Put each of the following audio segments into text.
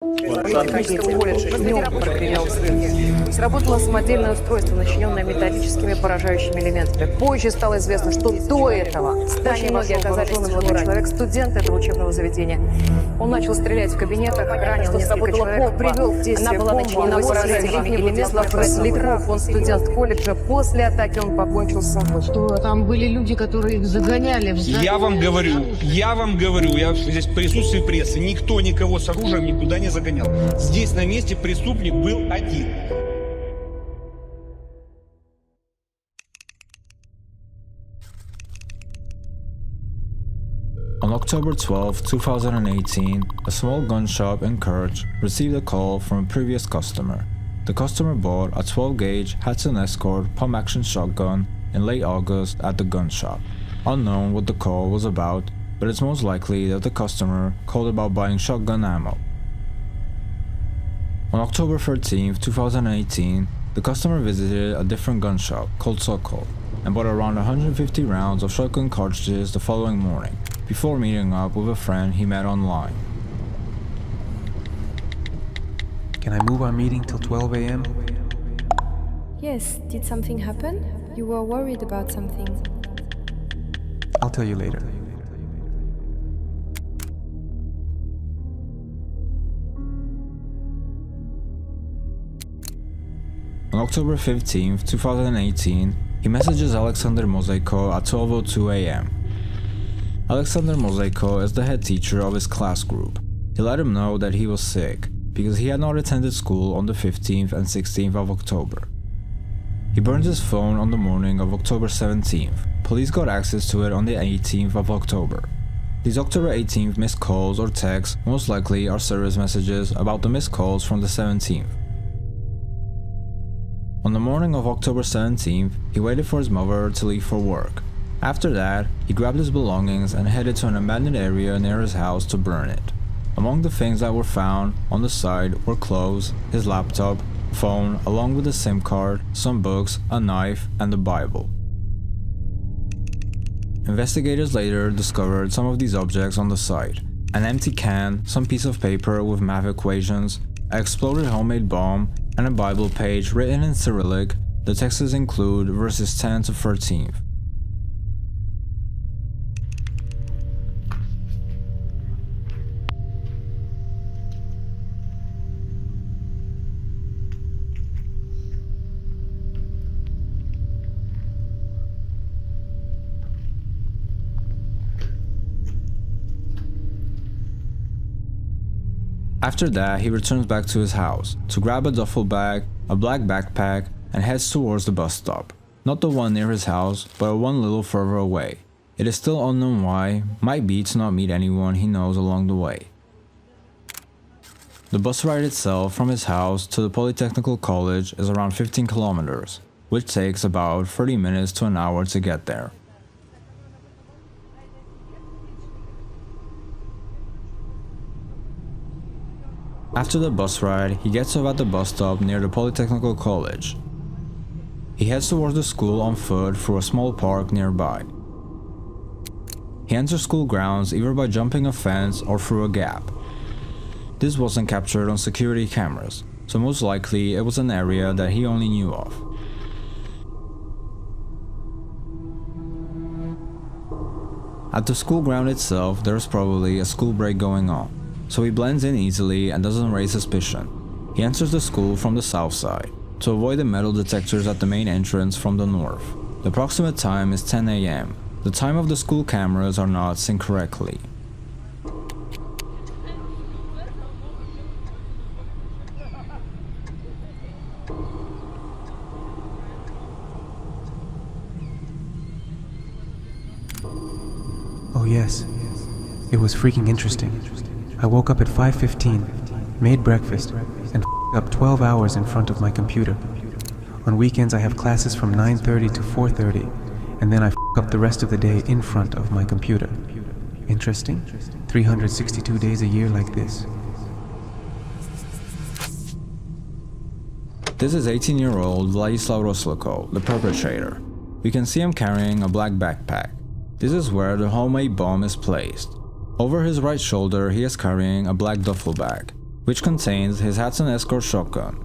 Техническом колледже днем прогремел взрыв. Сработало самодельное устройство, начиненное металлическими поражающими элементами. Позже стало известно, что до этого в здание вошел вооруженный молодой человек, студент этого учебного заведения. Он начал стрелять в кабинетах, ранил несколько человек, привел в действие бомбу, она поразительными Владислав Росlyakov, он студент колледжа. После атаки он покончил с собой. Что там были люди, которые их загоняли в здание? Я вам говорю, я здесь в присутствии прессы, никто никого с оружием никуда не загонял. Здесь на месте преступник был один. On October 12, 2018, a small gun shop in Kerch received a call from a previous customer. The customer bought a 12-gauge Hudson Escort pump-action shotgun in late August at the gun shop. Unknown what the call was about, but it's most likely that the customer called about buying shotgun ammo. On October 13, 2018, the customer visited a different gun shop called Sokol and bought around 150 rounds of shotgun cartridges the following morning, before meeting up with a friend he met online. Can I move our meeting till 12 a.m.? Yes, did something happen? You were worried about something. I'll tell you later. On October 15, 2018, he messages Alexander Mozaiko at 12:02 a.m. Alexander Mozaiko is the head teacher of his class group. He let him know that he was sick because he had not attended school on the 15th and 16th of October. He burned his phone on the morning of October 17th. Police got access to it on the 18th of October. These October 18th missed calls or texts most likely are service messages about the missed calls from the 17th. On the morning of October 17th, he waited for his mother to leave for work. After that, he grabbed his belongings and headed to an abandoned area near his house to burn it. Among the things that were found on the site were clothes, his laptop, phone, along with a SIM card, some books, a knife, and the Bible. Investigators later discovered some of these objects on the site: an empty can, some piece of paper with math equations, an exploded homemade bomb, and a Bible page written in Cyrillic. The texts include verses 10 to 13. After that, he returns back to his house to grab a duffel bag, a black backpack, and heads towards the bus stop. Not the one near his house, but one little further away. It is still unknown why, might be to not meet anyone he knows along the way. The bus ride itself from his house to the Polytechnic College is around 15 kilometers, which takes about 30 minutes to an hour to get there. After the bus ride, he gets off at the bus stop near the Polytechnic College. He heads towards the school on foot through a small park nearby. He enters school grounds either by jumping a fence or through a gap. This wasn't captured on security cameras, so most likely it was an area that he only knew of. At the school ground itself, there is probably a school break going on, so he blends in easily and doesn't raise suspicion. He enters the school from the south side, to avoid the metal detectors at the main entrance from the north. The approximate time is 10 a.m. The time of the school cameras are not synced correctly. Oh yes, it was freaking interesting. I woke up at 5:15, made breakfast, and up 12 hours in front of my computer. On weekends I have classes from 9:30 to 4:30, and then I up the rest of the day in front of my computer. Interesting? 362 days a year like this. This is 18-year-old Vladislav Roslyakov, the perpetrator. You can see him carrying a black backpack. This is where the homemade bomb is placed. Over his right shoulder he is carrying a black duffel bag, which contains his Hudson escort shotgun.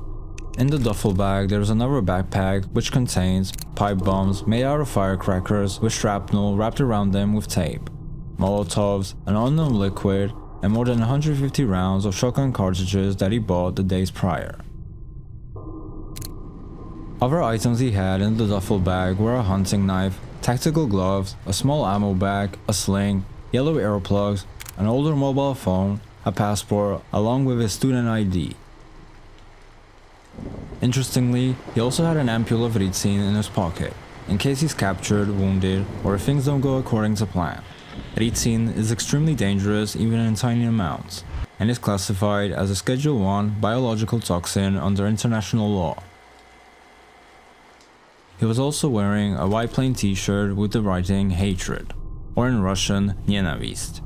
In the duffel bag, there's another backpack which contains pipe bombs made out of firecrackers with shrapnel wrapped around them with tape, Molotovs, an unknown liquid, and more than 150 rounds of shotgun cartridges that he bought the days prior. Other items he had in the duffel bag were a hunting knife, tactical gloves, a small ammo bag, a sling, yellow earplugs, an older mobile phone, a passport, along with his student ID. Interestingly, he also had an ampule of Ritsin in his pocket, in case he's captured, wounded, or if things don't go according to plan. Ritsin is extremely dangerous even in tiny amounts, and is classified as a Schedule 1 biological toxin under international law. He was also wearing a white plain t-shirt with the writing hatred, or in Russian, nenavist.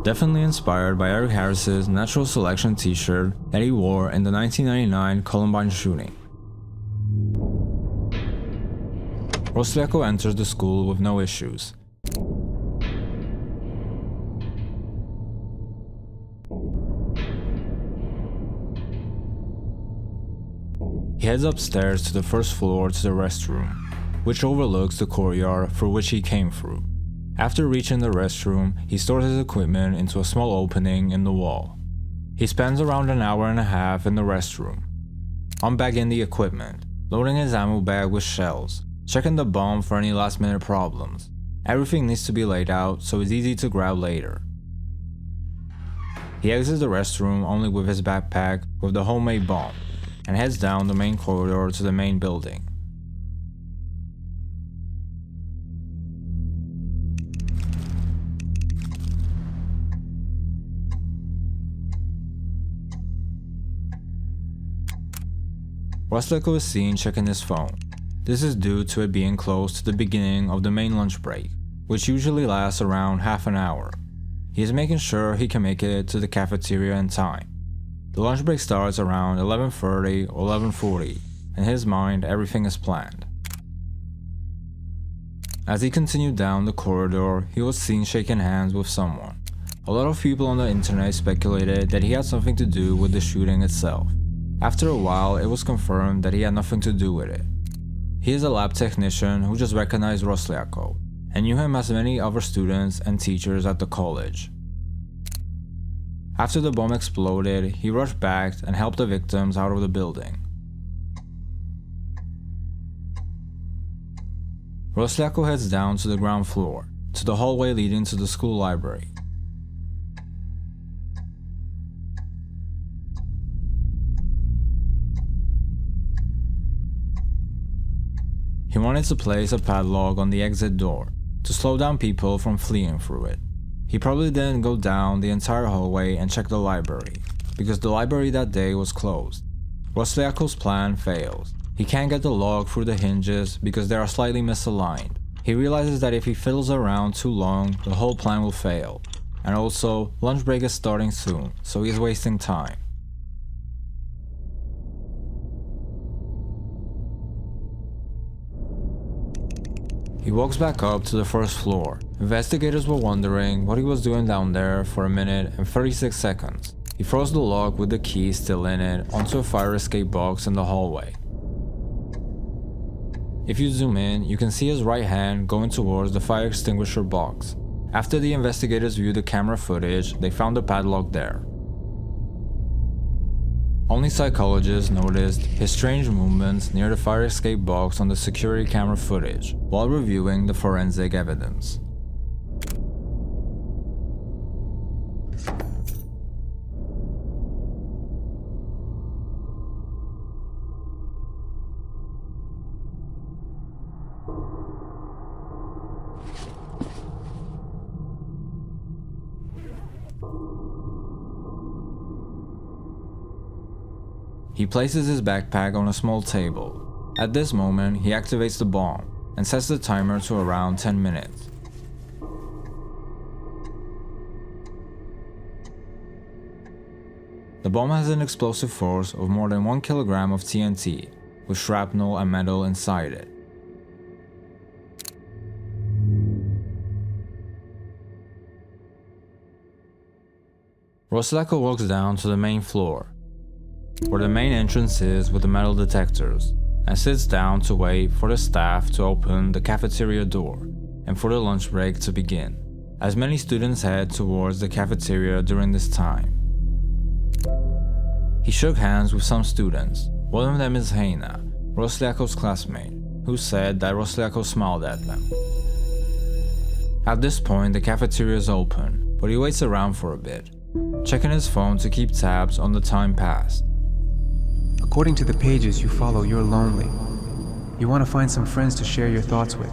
Definitely inspired by Eric Harris's Natural Selection t-shirt that he wore in the 1999 Columbine shooting. Roslyakov enters the school with no issues. He heads upstairs to the first floor to the restroom, which overlooks the courtyard through which he came through. After reaching the restroom, he stores his equipment into a small opening in the wall. He spends around an hour and a half in the restroom, unbagging the equipment, loading his ammo bag with shells, checking the bomb for any last minute problems. Everything needs to be laid out so it's easy to grab later. He exits the restroom only with his backpack with the homemade bomb, and heads down the main corridor to the main building. Roslyakov is seen checking his phone. This is due to it being close to the beginning of the main lunch break, which usually lasts around half an hour. He is making sure he can make it to the cafeteria in time. The lunch break starts around 11:30 or 11:40. In his mind, everything is planned. As he continued down the corridor, he was seen shaking hands with someone. A lot of people on the internet speculated that he had something to do with the shooting itself. After a while, it was confirmed that he had nothing to do with it. He is a lab technician who just recognized Roslyakov, and knew him as many other students and teachers at the college. After the bomb exploded, he rushed back and helped the victims out of the building. Roslyakov heads down to the ground floor, to the hallway leading to the school library. He wanted to place a padlock on the exit door, to slow down people from fleeing through it. He probably didn't go down the entire hallway and check the library, because the library that day was closed. Roslyakov's plan fails. He can't get the lock through the hinges because they are slightly misaligned. He realizes that if he fiddles around too long, the whole plan will fail. And also, lunch break is starting soon, so he's wasting time. He walks back up to the first floor. Investigators were wondering what he was doing down there for a minute and 36 seconds. He throws the lock with the key still in it onto a fire escape box in the hallway. If you zoom in, you can see his right hand going towards the fire extinguisher box. After the investigators viewed the camera footage, they found the padlock there. Only psychologists noticed his strange movements near the fire escape box on the security camera footage while reviewing the forensic evidence. He places his backpack on a small table. At this moment, he activates the bomb and sets the timer to around 10 minutes. The bomb has an explosive force of more than 1 kilogram of TNT, with shrapnel and metal inside it. Roslyakov walks down to the main floor, where the main entrance is with the metal detectors, and sits down to wait for the staff to open the cafeteria door and for the lunch break to begin, as many students head towards the cafeteria during this time. He shook hands with some students. One of them is Heina, Roslyakov's classmate, who said that Roslyakov smiled at them. At this point, the cafeteria is open, but he waits around for a bit, checking his phone to keep tabs on the time passed. According to the pages you follow, you're lonely. You want to find some friends to share your thoughts with.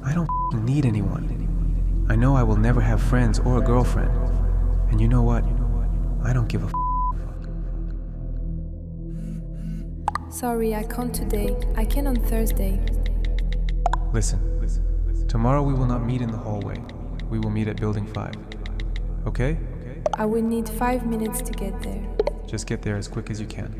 I don't need anyone. I know I will never have friends or a girlfriend. And you know what? I don't give a Sorry, I can't today. I can on Thursday. Listen, tomorrow we will not meet in the hallway. We will meet at Building 5. Okay? I will need 5 minutes to get there. Just get there as quick as you can.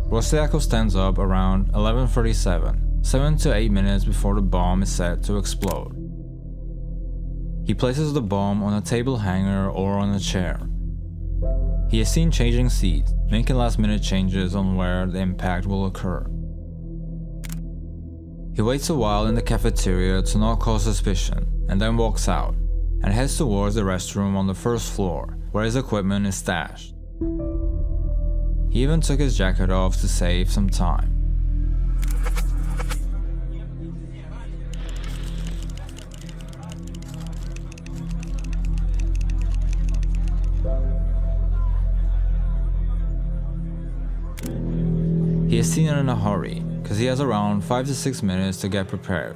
Roslyakov stands up around 11:37, 7 to 8 minutes before the bomb is set to explode. He places the bomb on a table hanger or on a chair. He is seen changing seats, making last-minute changes on where the impact will occur. He waits a while in the cafeteria to not cause suspicion, and then walks out, and heads towards the restroom on the first floor, where his equipment is stashed. He even took his jacket off to save some time. He is seen in a hurry, because he has around 5 to 6 minutes to get prepared.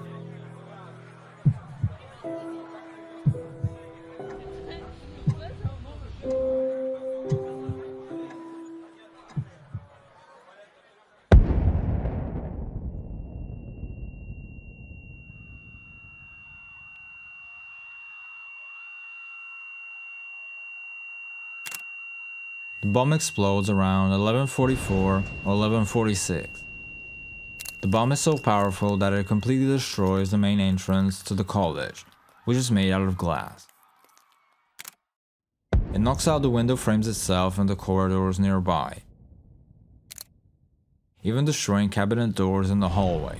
The bomb explodes around 11:44 or 11:46. The bomb is so powerful that it completely destroys the main entrance to the college, which is made out of glass. It knocks out the window frames itself and the corridors nearby, even destroying cabinet doors in the hallway.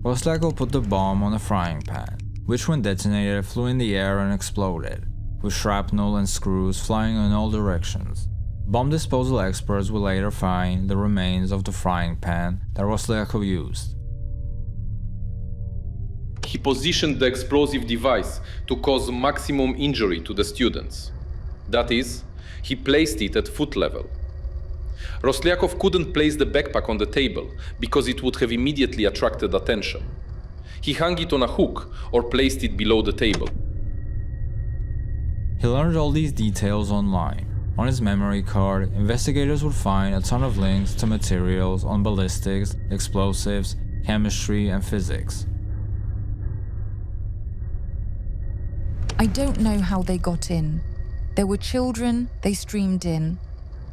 Roslyakov put the bomb on a frying pan, which when detonated flew in the air and exploded, with shrapnel and screws flying in all directions. Bomb disposal experts will later find the remains of the frying pan that Roslyakov used. He positioned the explosive device to cause maximum injury to the students. That is, he placed it at foot level. Roslyakov couldn't place the backpack on the table because it would have immediately attracted attention. He hung it on a hook or placed it below the table. He learned all these details online. On his memory card, investigators would find a ton of links to materials on ballistics, explosives, chemistry, and physics. I don't know how they got in. There were children, they streamed in.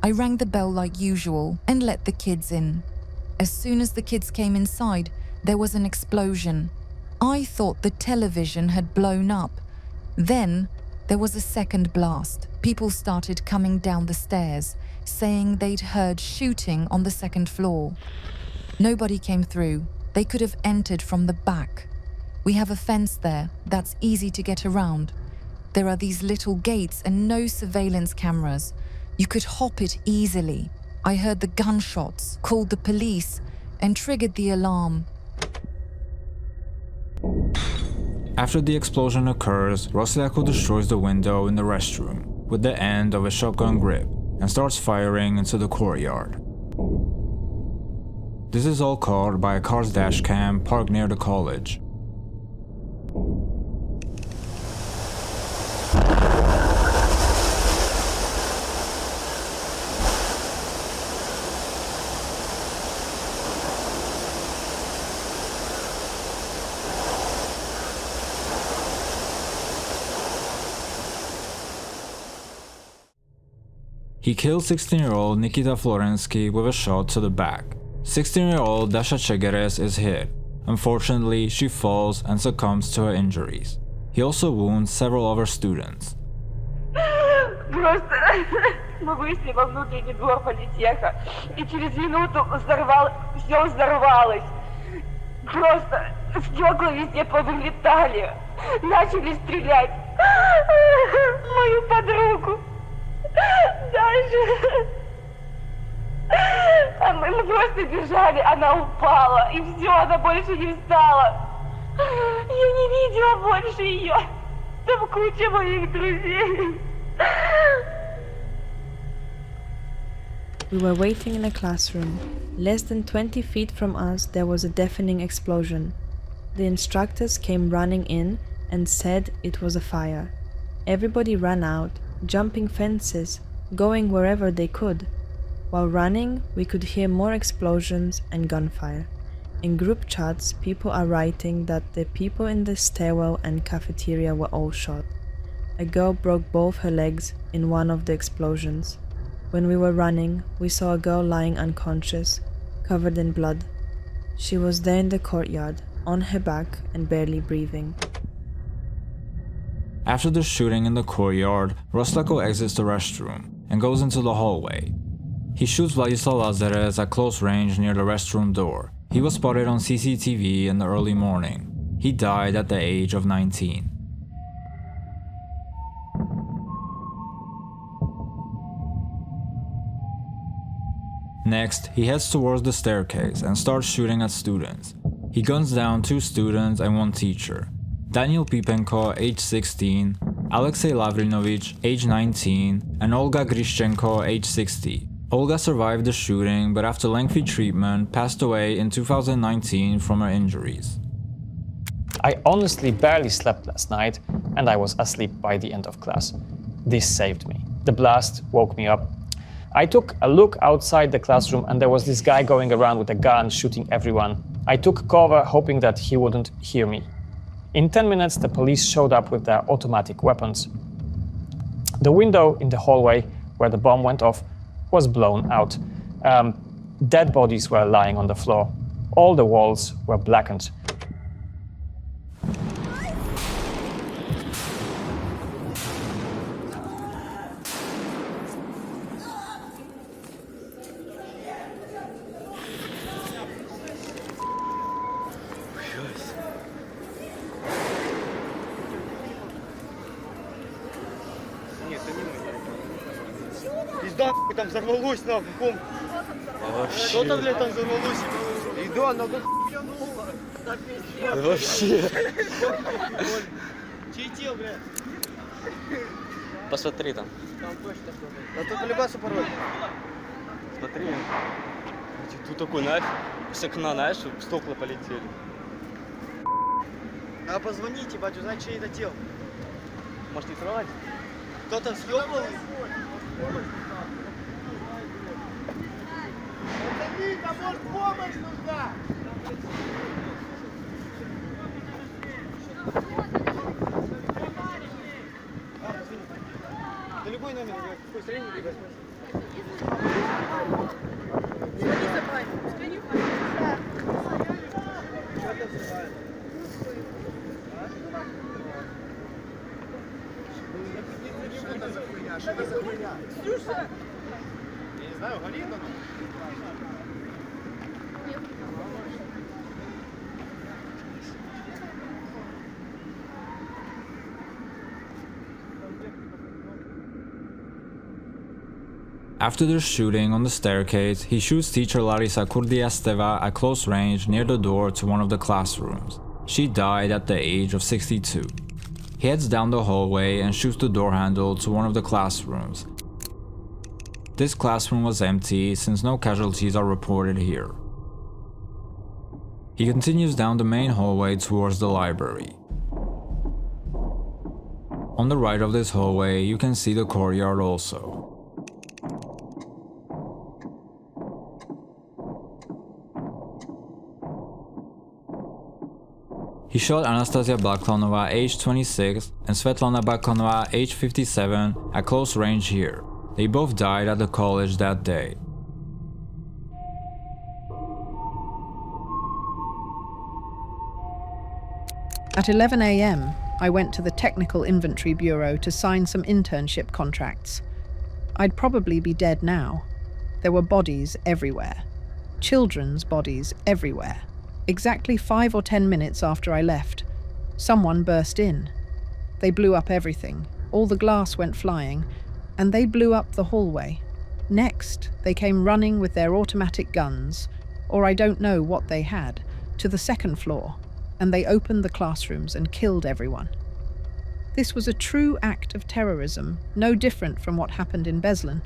I rang the bell like usual and let the kids in. As soon as the kids came inside, there was an explosion. I thought the television had blown up. Then there was a second blast. People started coming down the stairs, saying they'd heard shooting on the second floor. Nobody came through. They could have entered from the back. We have a fence there that's easy to get around. There are these little gates and no surveillance cameras. You could hop it easily. I heard the gunshots, called the police, and triggered the alarm. After the explosion occurs, Roslyakov destroys the window in the restroom with the end of a shotgun grip and starts firing into the courtyard. This is all caught by a car's dashcam parked near the college. He kills 16-year-old Nikita Florensky with a shot to the back. 16-year-old Dasha Chegeres is hit. Unfortunately, she falls and succumbs to her injuries. He also wounds several other students. Просто мы вышли во внутренний двор политеха, и через минуту все взорвалось. Просто стекла везде повылетали, начали стрелять. Мою подругу. Даже. А мы просто бежали, она упала, и все, она больше не встала. Я не видела больше ее. Там куча моих друзей. We were waiting in a classroom. Less than 20 feet from us there was a deafening explosion. The instructors came running in and said it was a fire. Everybody ran out, jumping fences, going wherever they could. While running, we could hear more explosions and gunfire. In group chats, people are writing that the people in the stairwell and cafeteria were all shot. A girl broke both her legs in one of the explosions. When we were running, we saw a girl lying unconscious, covered in blood. She was there in the courtyard, on her back and barely breathing. After the shooting in the courtyard, Roslyakov exits the restroom and goes into the hallway. He shoots Vladislav Roslyakov at close range near the restroom door. He was spotted on CCTV in the early morning. He died at the age of 19. Next, he heads towards the staircase and starts shooting at students. He guns down 2 students and 1 teacher. Daniel Pipenko, age 16, Alexei Lavrinovich, age 19, and Olga Grishchenko, age 60. Olga survived the shooting, but after lengthy treatment, passed away in 2019 from her injuries. I honestly barely slept last night, and I was asleep by the end of class. This saved me. The blast woke me up. I took a look outside the classroom, and there was this guy going around with a gun shooting everyone. I took cover, hoping that he wouldn't hear me. In 10 minutes, the police showed up with their automatic weapons. The window in the hallway where the bomb went off was blown out. Dead bodies were lying on the floor. All the walls were blackened. Пизда, там взорвалось нахуй. Что-то, блядь, там взорвалось. Иду, она вообще. Чей тел, блядь? Посмотри там. Там точно. А тут полюбасу пароль. Смотри. Тут такой, знаешь, с окна, знаешь, стекла полетели. Надо позвонить, ебать, узнать, чей это тел. Может, не срывать? Кто-то съебал? Пацаны, там может помощь нужна! Да любой номер, какой средний, ты возьмешь. Звони за мной, пускай не хватит. Что там забывает? Что за хуйня? Что за хуйня? Ксюша! Я не знаю, горит она. After the shooting on the staircase, he shoots teacher Larisa Kurdiasteva at close range near the door to one of the classrooms. She died at the age of 62. He heads down the hallway and shoots the door handle to one of the classrooms. this classroom was empty since no casualties are reported here. He continues down the main hallway towards the library. On the right of this hallway, you can see the courtyard also. He shot Anastasia Baklanova, age 26, and Svetlana Baklanova, age 57, at close range here. They both died at the college that day. At 11 a.m., I went to the Technical Inventory Bureau to sign some internship contracts. I'd probably be dead now. There were bodies everywhere. Children's bodies everywhere. Exactly 5 or 10 minutes after I left, someone burst in. They blew up everything. All the glass went flying, and they blew up the hallway. Next, they came running with their automatic guns, or I don't know what they had, to the second floor, and they opened the classrooms and killed everyone. This was a true act of terrorism, no different from what happened in Beslan.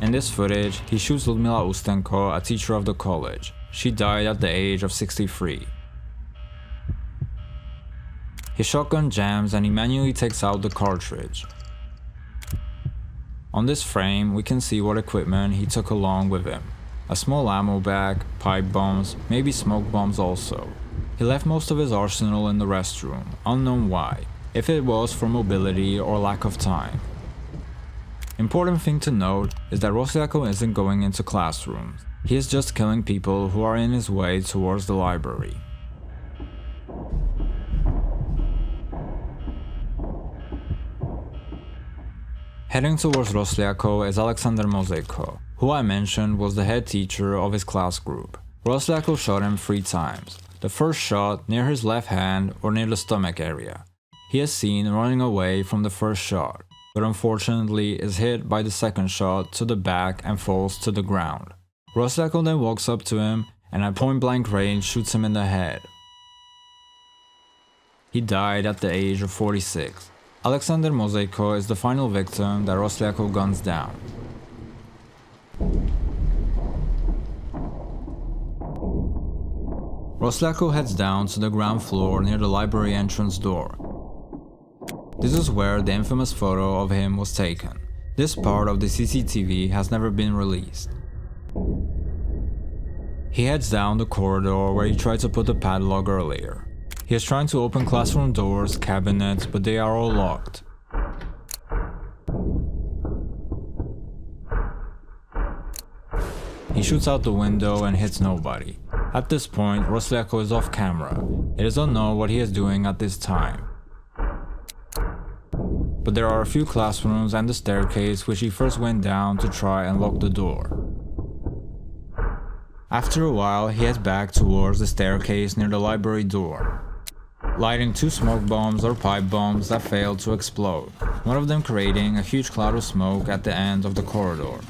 In this footage, he shoots Ludmila Ustenko, a teacher of the college. She died at the age of 63. His shotgun jams and he manually takes out the cartridge. On this frame, we can see what equipment he took along with him. A small ammo bag, pipe bombs, maybe smoke bombs also. He left most of his arsenal in the restroom, unknown why, if it was for mobility or lack of time. Important thing to note is that Roslyakov isn't going into classrooms. He is just killing people who are in his way towards the library. Heading towards Roslyakov is Alexander Mozaiko, who I mentioned was the head teacher of his class group. Roslyakov shot him 3 times. The first shot near his left hand or near the stomach area. He is seen running away from the first shot, but unfortunately is hit by the second shot to the back and falls to the ground. Roslyakov then walks up to him and at point blank range shoots him in the head. He died at the age of 46. Alexander Mozaiko is the final victim that Roslyakov guns down. Roslyakov heads down to the ground floor near the library entrance door. This is where the infamous photo of him was taken. This part of the CCTV has never been released. He heads down the corridor where he tried to put the padlock earlier. He is trying to open classroom doors, cabinets, but they are all locked. He shoots out the window and hits nobody. At this point, Roslyakov is off camera. It is unknown what he is doing at this time. But there are a few classrooms and the staircase which he first went down to try and lock the door. After a while, he heads back towards the staircase near the library door, lighting 2 smoke bombs or pipe bombs that failed to explode, one of them creating a huge cloud of smoke at the end of the corridor.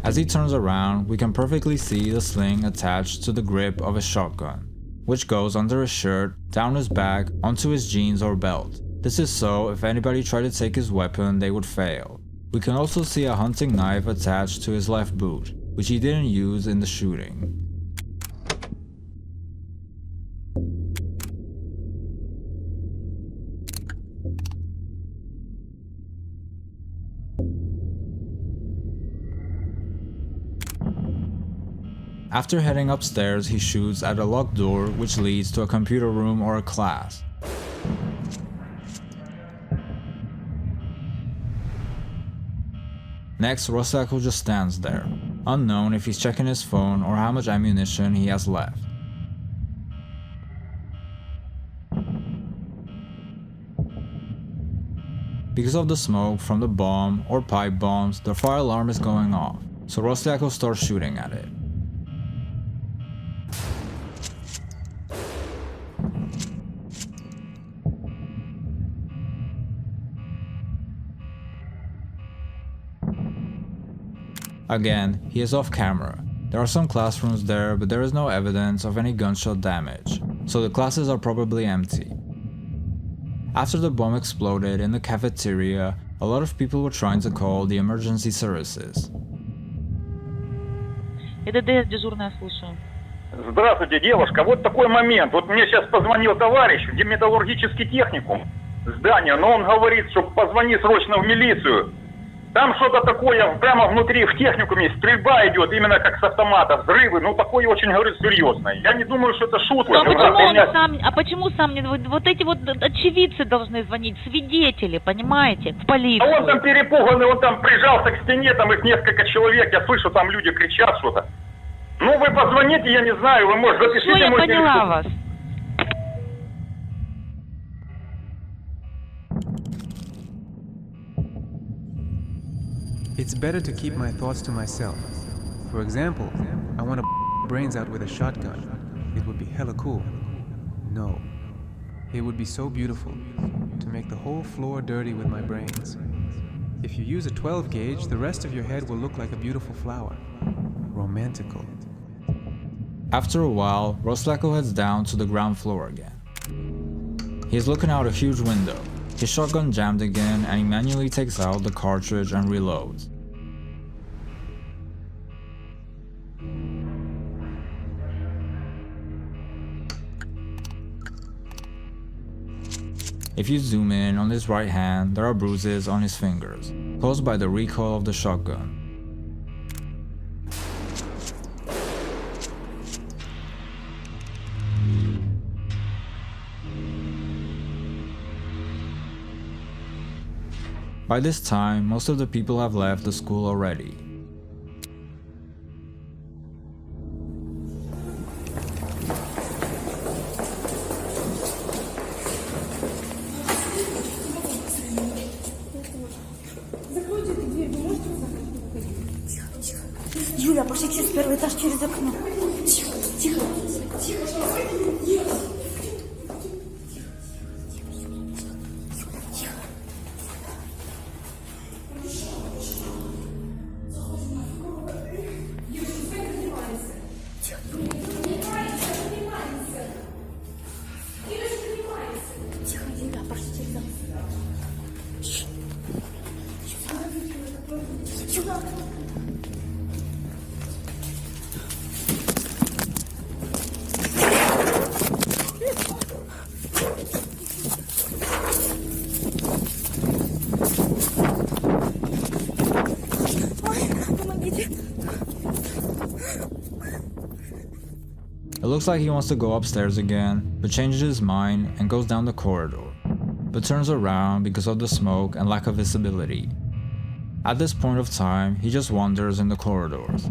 As he turns around, we can perfectly see the sling attached to the grip of a shotgun, which goes under his shirt, down his back, onto his jeans or belt. This is so if anybody tried to take his weapon, they would fail. We can also see a hunting knife attached to his left boot, which he didn't use in the shooting. After heading upstairs, he shoots at a locked door which leads to a computer room or a class. Next, Roslyakov just stands there, unknown if he's checking his phone or how much ammunition he has left. Because of the smoke from the bomb or pipe bombs, the fire alarm is going off, so Roslyakov starts shooting at it. Again, he is off camera. There are some classrooms there, but there is no evidence of any gunshot damage, so the classes are probably empty. After the bomb exploded in the cafeteria, a lot of people were trying to call the emergency services. Это дежурная, слушаю. Здравствуйте, девушка. Вот такой момент. Вот мне сейчас позвонил товарищ в металлургический техникум здания, но он говорит, что позвони срочно в милицию. Там что-то такое прямо внутри в техникуме, стрельба идет именно как с автомата, взрывы, ну такое очень, говорит, серьезное. Я не думаю, что это шутка. Но почему сам не... Вот эти вот очевидцы должны звонить, свидетели, понимаете, в полицию. А он там перепуганный, он там прижался к стене, там их несколько человек, я слышу, там люди кричат что-то. Ну вы позвоните, я не знаю, вы, может, запишите я мой поняла телефон. вас. It's better to keep my thoughts to myself. For example, I want to brains out with a shotgun. It would be hella cool. No. It would be so beautiful to make the whole floor dirty with my brains. If you use a 12 gauge, the rest of your head will look like a beautiful flower. Romantical. After a while, Roslyakov heads down to the ground floor again. He's looking out a huge window. His shotgun jammed again, and he manually takes out the cartridge and reloads. If you zoom in on his right hand, there are bruises on his fingers, caused by the recoil of the shotgun. By this time, most of the people have left the school already. Юля, пошли через первый этаж, через окно. Тихо, тихо, тихо. It looks like he wants to go upstairs again, but changes his mind and goes down the corridor, but turns around because of the smoke and lack of visibility. At this point of time, he just wanders in the corridors.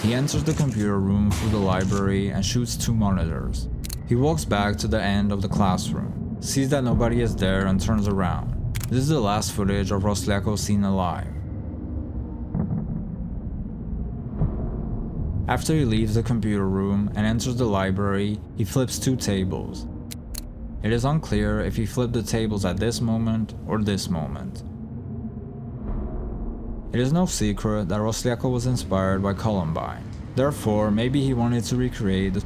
He enters the computer room through the library and shoots 2 monitors. He walks back to the end of the classroom, sees that nobody is there and turns around. This is the last footage of Roslyakov seen alive. After he leaves the computer room and enters the library, he flips 2 tables. It is unclear if he flipped the tables at this moment or this moment. It is no secret that Roslyakov was inspired by Columbine. Therefore, maybe he wanted to recreate the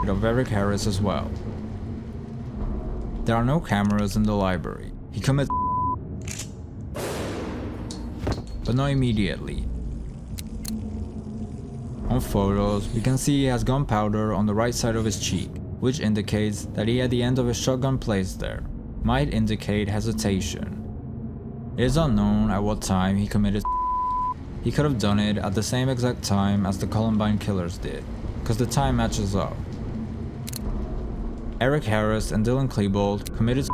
of Eric Harris as well. There are no cameras in the library. He commits, but not immediately. On photos, we can see he has gunpowder on the right side of his cheek, which indicates that he had the end of his shotgun placed there. Might indicate hesitation. It is unknown at what time he committed. He could have done it at the same exact time as the Columbine killers did, because the time matches up. Eric Harris and Dylan Klebold committed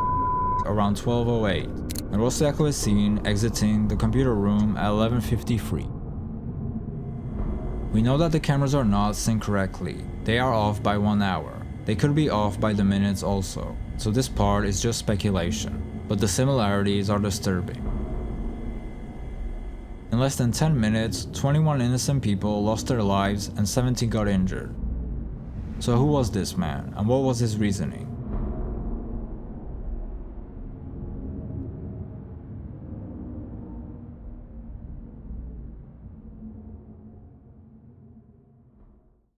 around 12:08, and Roslyakov is seen exiting the computer room at 11:53. We know that the cameras are not synced correctly. They are off by 1 hour. They could be off by the minutes also, so this part is just speculation, but the similarities are disturbing. In less than 10 minutes, 21 innocent people lost their lives and 17 got injured. So who was this man, and what was his reasoning?